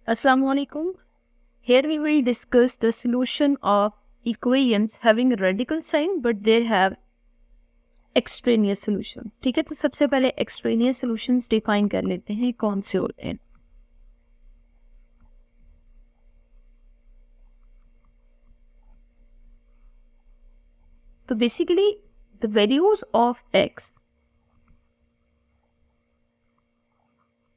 Assalamu alaikum. Here we will discuss the solution of equations having radical sign but they have extraneous solutions. ठीक है, तो सबसे पहले extraneous solutions define कर लेते हैं कौन से होते हैं. तो basically the values of x,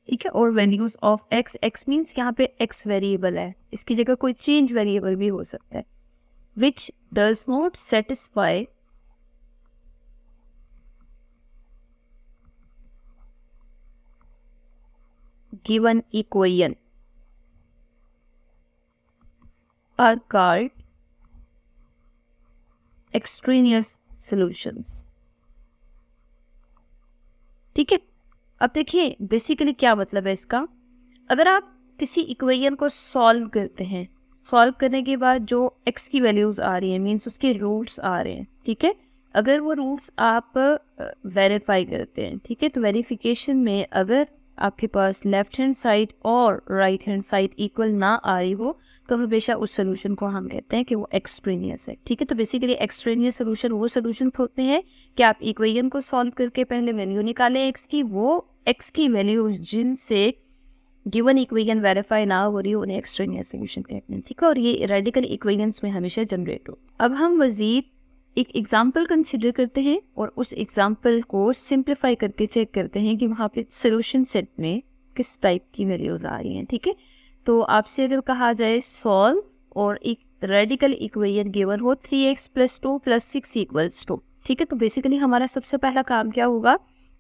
ठीक है, और values of x, x means यहाँ पे x वेरिएबल है, इसकी जगह कोई चेंज वेरिएबल भी हो सकता है, which does not satisfy given equation are called extraneous solutions. ठीक है, अब देखिए बेसिकली क्या मतलब है इसका. अगर आप किसी इक्वेशन को सॉल्व करते हैं, सॉल्व करने के बाद जो x की वैल्यूज आ रही हैं मीन्स उसके रूट्स आ रहे हैं, ठीक है, अगर वो रूट्स आप वेरीफाई करते हैं, ठीक है, तो वेरिफिकेशन में अगर आपके पास लेफ्ट हैंड साइड और राइट हैंड साइड इक्वल ना आ रही हो तो हमेशा उस सोल्यूशन को हम कहते हैं कि वो एक्सट्रेनियस है. ठीक है, तो बेसिकली एक्सट्रेनियस सोल्यूशन वो सोल्यूशन होते हैं कि आप इक्वेशन को सॉल्व करके पहले वैल्यू निकालें एक्स की, वो एक्स की वैल्यू जिनसे गिवन इक्वेशन वेरीफाई ना हो रही हो उन्हें एक्सट्रेनियस सोल्यूशन कहते हैं. ठीक है, और ये रेडिकल इक्वेशंस में हमेशा जनरेट हो. अब हम मजीद एक एग्जाम्पल कंसिडर करते हैं और उस एग्जाम्पल को सिंप्लीफाई करके चेक करते हैं कि वहाँ पे सोल्यूशन सेट में किस टाइप की वैल्यूज आ रही हैं. ठीक है, तो आपसे अगर कहा जाए सॉल्व और एक रेडिकल इक्वेशन गिवन हो 3x + 2 + 6 = 2. ठीक है, तो बेसिकली हमारा सबसे पहला काम क्या होगा,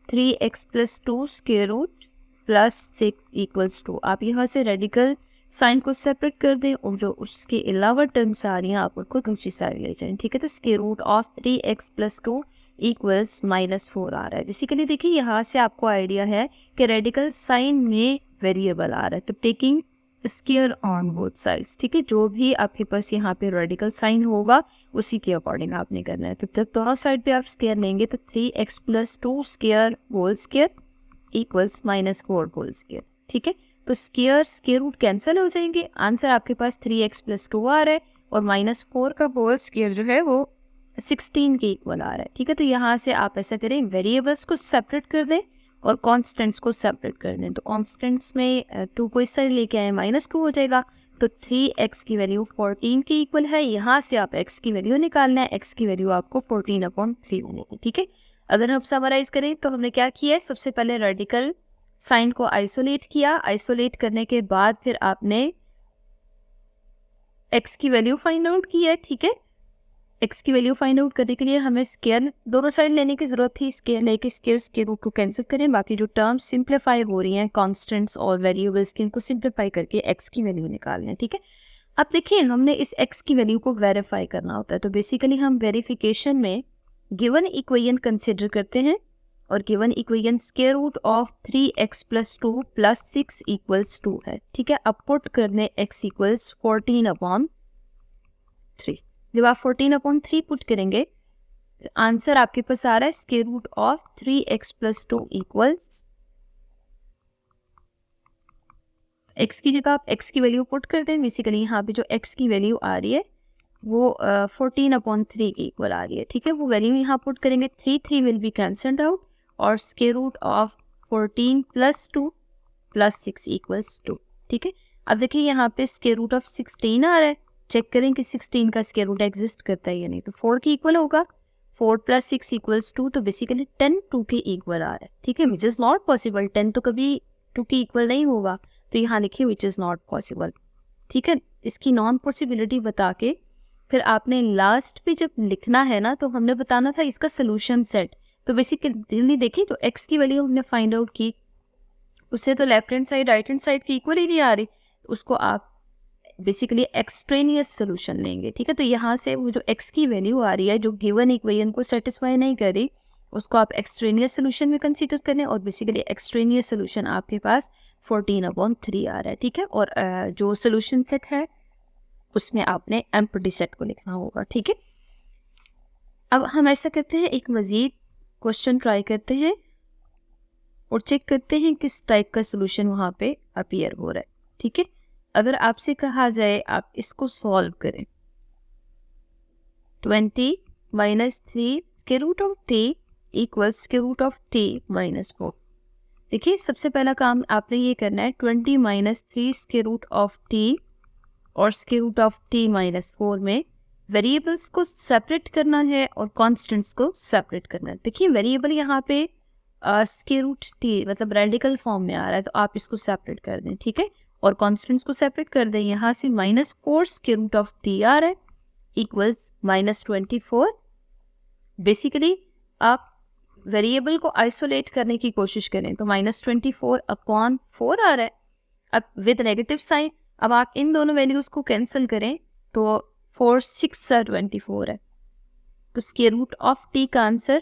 3x + 2 स्क्वायर रूट + 6 = 2. आप यहाँ से रेडिकल साइन को सेपरेट कर दें और जो उसके अलावा टर्म्स आ रही हैं आप उनको दूसरी साइड ले जाएं. ठीक है, तो स्क्वायर रूट ऑफ 3x + 2 = -4 आ रहा है. बेसिकली देखिए यहाँ से आपको आइडिया है कि रेडिकल साइन में वेरिएबल आ रहा है, तो taking square on both sides. ठीक है, जो भी आपके पास यहाँ पे रेडिकल साइन होगा उसी के अकॉर्डिंग आपने करना है. तो जब दोनों साइड पे आप स्क्वायर लेंगे तो 3x + 2 square whole square = -4 whole square. ठीक है, तो स्क्वायर रूट कैंसिल हो जाएंगे, आंसर आपके पास 3x + 2 आ रहा है और -4 का होल स्क्वायर जो है वो 16 के इक्वल आ रहा है. ठीक है, तो यहाँ से आप ऐसा करें वेरिएबल्स को सेपरेट कर दें और कांस्टेंट्स को सेपरेट कर दें. तो कांस्टेंट्स में 2 को इस साइड लेके आए -2 हो जाएगा, तो 3x की वैल्यू 14 के इक्वल है. यहाँ से आप x की वैल्यू निकालना है, x की वैल्यू आपको 14/3 मिलेगी. ठीक है, अगर हम समराइज करें तो हमने क्या किया है, सबसे पहले रेडिकल साइन को आइसोलेट किया, आइसोलेट करने के बाद फिर आपने x की वैल्यू फाइंड आउट की है. ठीक है, x की वैल्यू फाइंड आउट करने के लिए हमें स्क्वायर दोनों साइड लेने की जरूरत थी, स्क्वायर लेके स्क्वायर रूट को कैंसिल करें, बाकी जो टर्म्स सिंप्लीफाई हो रही हैं कांस्टेंट्स और वेरिएबल्स की इनको सिंप्लीफाई करके x की वैल्यू निकाल लें. ठीक है, अब देखिए हमने इस x की वैल्यू को वेरीफाई करना होता है, तो बेसिकली हम वेरिफिकेशन में गिवन इक्वेशन कंसिडर करते हैं और given equation square root of 3x + 2 + 6 = 2 है. ठीक है, अब पुट करने x = 14/3. जब आप 14/3 पुट करेंगे आंसर आपके पास आ रहा है square root of 3x + 2 equals, x की जगह आप x की वैल्यू पुट कर दें. बेसिकली यहाँ पे जो x की वैल्यू आ रही है वो 14/3 के इक्वल आ रही है. ठीक है, वो वैल्यू यहाँ पुट करेंगे, 3 विल बी कैंसल्ड आउट और स्क्वायर रूट ऑफ 14 + 2 + 6 = 2. ठीक है, अब देखिए यहाँ पे स्क्वायर रूट ऑफ 16 आ रहा है, चेक करें कि 16 का स्क्वायर रूट एग्जिस्ट करता है या नहीं, तो 4 के इक्वल होगा, 4 + 6 = 2, तो बेसिकली 10 2 के इक्वल आ रहा है. ठीक है, विच इज़ नॉट पॉसिबल, 10 तो कभी 2 के इक्वल नहीं होगा, तो यहाँ लिखिए विच इज़ नॉट पॉसिबल. ठीक है, इसकी नॉन पॉसिबिलिटी बता के फिर आपने लास्ट पे जब लिखना है ना तो हमने बताना था इसका सोल्यूशन सेट. तो बेसिकली देखिए तो x की वैल्यू हमने फाइंड आउट की, उससे तो left hand side right hand side की इक्वल ही नहीं आ रही, तो उसको आप बेसिकली एक्सट्रेनियस सोल्यूशन लेंगे. ठीक है, तो यहाँ से वो जो x की वैल्यू आ रही है जो गिवन इक्वेशन को सेटिस्फाई नहीं कर रही उसको आप एक्सट्रेनियस सोल्यूशन में कंसीडर करें और बेसिकली एक्सट्रेनियस सोल्यूशन आपके पास 14/3 आ रहा है. ठीक है, और जो सोल्यूशन सेट है उसमें आपने एम्प्टी सेट को लिखना होगा. ठीक है, अब हम ऐसा करते हैं, एक मजीद क्वेश्चन ट्राई करते हैं और चेक करते हैं किस टाइप का सोल्यूशन वहाँ पे अपीयर हो रहा है. ठीक है, अगर आपसे कहा जाए आप इसको सॉल्व करें, 20 minus 3 square root of t equals square root of T minus 4। देखिए सबसे पहला काम आपने ये करना है, 20 minus 3 square root of T और square root of T minus 4 में वेरिएबल्स को सेपरेट करना है और कॉन्स्टेंट्स को सेपरेट करना है। देखिए वेरिएबल यहाँ पे स्क्वायर रूट टी मतलब रेडिकल फॉर्म में आ रहा है, तो आप इसको सेपरेट कर दें, ठीक है, और कॉन्स्टेंट्स को सेपरेट कर दें। यहाँ से minus 4 square root of T आ रहा है इक्वल्स माइनस 24। बेसिकली आप वेरिएबल को आइसोलेट करने की कोशिश करें तो माइनस 24 अपॉन 4 आ रहा है। अब विद नेगेटिव साइन, अब आप इन दोनों वैल्यूज को कैंसिल करें तो 4 6 24 है, तो स्क्वायर रूट ऑफ टी का आंसर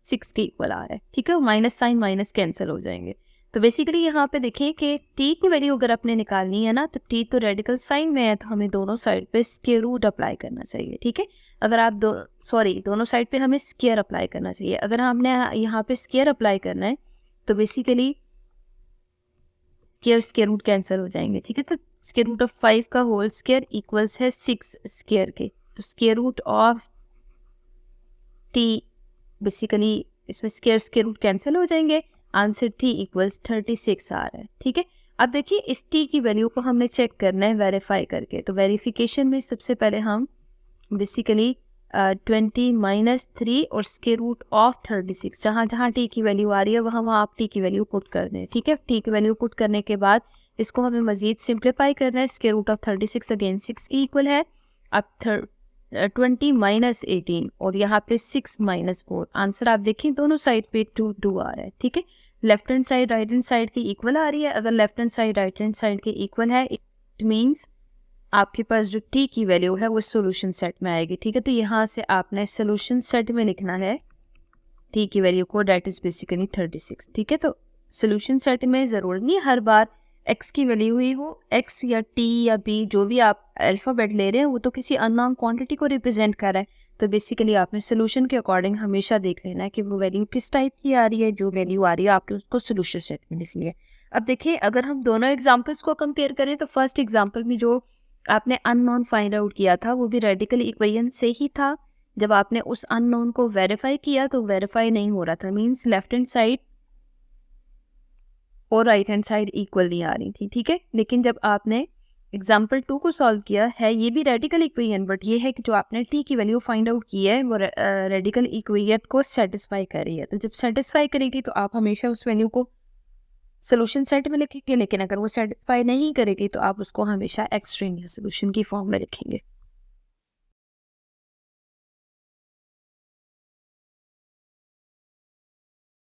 6 के इक्वल आ रहा है, ठीक है। माइनस साइन माइनस कैंसिल हो जाएंगे। तो बेसिकली यहाँ पे देखें कि टी की वैल्यू अगर आपने निकालनी है ना, तो टी तो रेडिकल साइन में है, तो हमें दोनों साइड पे स्क्वायर रूट अप्लाई करना चाहिए, ठीक है। अगर आप दोनों साइड पे हमें स्क्वायर अप्लाई करना चाहिए। अगर हमने यहाँ पे स्क्वायर अप्लाई करना है तो बेसिकली स्क्वायर रूट कैंसिल हो जाएंगे, ठीक है। तो स्क्वायर रूट ऑफ 5 का होल स्क्वायर इक्वल्स है 6 स्क्वायर के, तो square root of t basically इसमें स्क्वायर रूट कैंसिल हो जाएंगे, आंसर टी इक्वल्स 36 आ रहा है, ठीक है। अब देखिए इस टी की वैल्यू को हमने चेक करना है वेरीफाई करके। तो वेरिफिकेशन में सबसे पहले हम बेसिकली 20 माइनस 3 और स्क्वायर रूट ऑफ 36, जहाँ जहाँ टी की वैल्यू आ रही है वहाँ वहाँ आप टी की वैल्यू पुट कर दें, ठीक है। टी की वैल्यू पुट करने के बाद इसको हमें मजीद सिंप्लीफाई करना है। स्क्वायर रूट ऑफ 36 अगेन 6 की इक्वल है। अब 20 माइनस 18 और यहाँ पे 6 माइनस 4, आंसर आप देखिए दोनों साइड पे 2 2 आ रहा है, ठीक है। Left hand side right hand side की इक्वल आ रही है। अगर left hand side right hand side के इक्वल है इट मीन्स आपके पास जो टी की वैल्यू है वो सोल्यूशन सेट में आएगी, ठीक है। तो यहाँ से आपने सोल्यूशन सेट में लिखना है टी की वैल्यू को, डेट इज बेसिकली 36, ठीक है। तो सोल्यूशन सेट में ज़रूर नहीं हर बार एक्स की वैल्यू ही हो, एक्स या टी या बी जो भी आप अल्फ़ाबेट ले रहे हैं वो तो किसी अननोन क्वांटिटी को रिप्रेजेंट कर रहा है। तो बेसिकली आपने सोल्यूशन के अकॉर्डिंग हमेशा देख लेना है कि वो वैल्यू किस टाइप की आ रही है। जो वैल्यू आ रही है आपने उसको सोल्यूशन सेट में लिख लिया। अब देखिए अगर हम दोनों एग्जाम्पल्स को कंपेयर करें तो फर्स्ट एग्जाम्पल में जो आपने अननोन फाइंड आउट किया था वो भी रेडिकल इक्वेशन से ही था। जब आपने उस अननोन को वेरीफाई किया तो वेरीफाई नहीं हो रहा था, मींस लेफ्ट हैंड साइड और राइट हैंड साइड इक्वल नहीं आ रही थी, ठीक है। लेकिन जब आपने एग्जाम्पल 2 को सॉल्व किया है, ये भी रेडिकल इक्वेशन, बट ये है कि जो आपने टी की वैल्यू फाइंड आउट की है वो रेडिकल इक्वेशन को सेटिस्फाई कर रही है। तो जब सेटिस्फाई करेगी तो आप हमेशा उस वैल्यू को सोल्यूशन सेट में लिखेंगे, लेकिन अगर वो सेटिस्फाई नहीं करेगी तो आप उसको हमेशा एक्सट्रीम सोल्यूशन की फॉर्म में लिखेंगे।